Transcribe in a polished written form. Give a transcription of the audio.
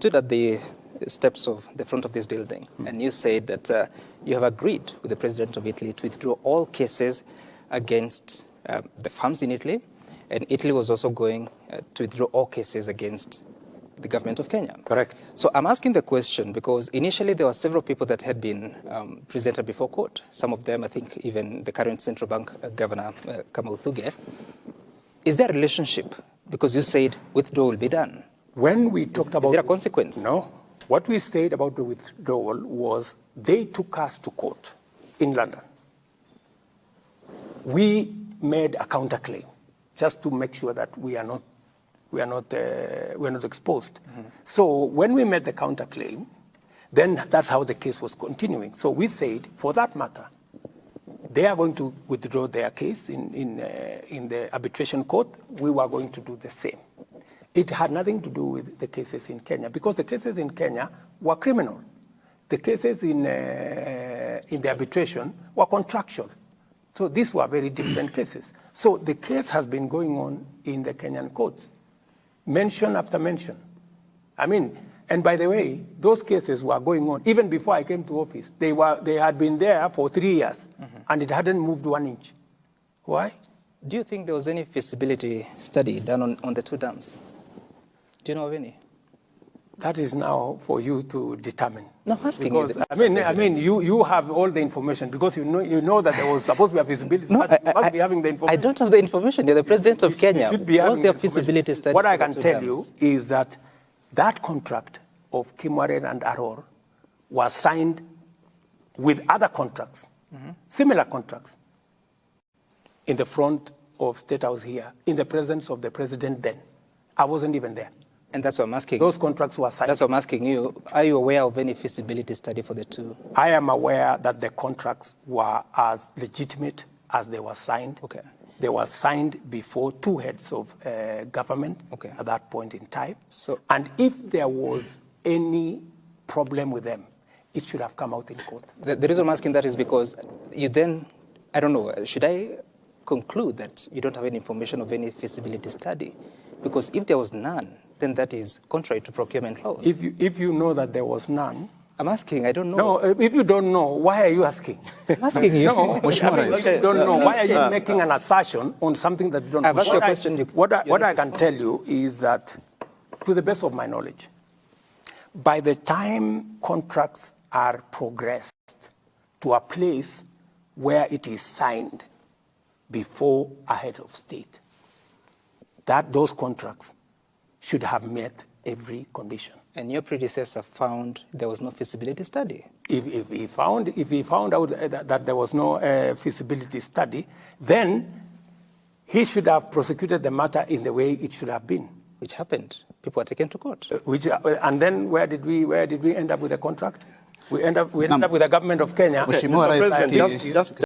stood at the steps of the front of this building, and you said that you have agreed with the President of Italy to withdraw all cases against the farms in Italy, and Italy was also going to withdraw all cases against the government of Kenya. Correct. So I'm asking the question because initially there were several people that had been presented before court. Some of them, I think even the current central bank governor, Kamau. Is there a relationship? Because you said withdrawal will be done. When we talked about... Is there a consequence? No. What we said about the withdrawal was they took us to court in London. We made a counterclaim just to make sure that we are not exposed. Mm-hmm. So when we made the counterclaim, then that's how the case was continuing. So we said, for that matter, they are going to withdraw their case in the arbitration court. We were going to do the same. It had nothing to do with the cases in Kenya because the cases in Kenya were criminal. The cases in the arbitration were contractual. So these were very different cases. So the case has been going on in the Kenyan courts, mention after mention. I mean, and by the way, those cases were going on even before I came to office. They had been there for 3 years, and it hadn't moved 1 inch. Why? Do you think there was any feasibility study done on the two dams? Do you know of any? That is now for you to determine. No, I'm asking because, you. You have all the information because you know that there was supposed to be a feasibility study. You must be having the information. I don't have the information. You're the president of Kenya. What's their feasibility study? What I can tell you is that contract of Kimwaren and Aror was signed with other contracts, similar contracts, in the front of State House here, in the presence of the president then. I wasn't even there. And that's what I'm asking. Those contracts were signed. That's what I'm asking you. Are you aware of any feasibility study for the two? I am aware that the contracts were as legitimate as they were signed. Okay. They were signed before two heads of government at that point in time. So, and if there was any problem with them, it should have come out in court. The reason I'm asking that is because you then, I don't know, should I conclude that you don't have any information of any feasibility study? Because if there was none, then that is contrary to procurement laws. If you know that there was none... I'm asking, I don't know. No, if you don't know, why are you asking? I'm asking you. No, if you don't know, why are you making an assertion on something that you don't know? I've asked your question. What I can tell you is that, to the best of my knowledge, by the time contracts are progressed to a place where it is signed before a head of state, that those contracts should have met every condition. And your predecessor found there was no feasibility study. If he found out that there was no feasibility study, then he should have prosecuted the matter in the way it should have been. Which happened. People were taken to court. And then where did we end up with the contract? We end up with the government of Kenya. Mheshimiwa Rais,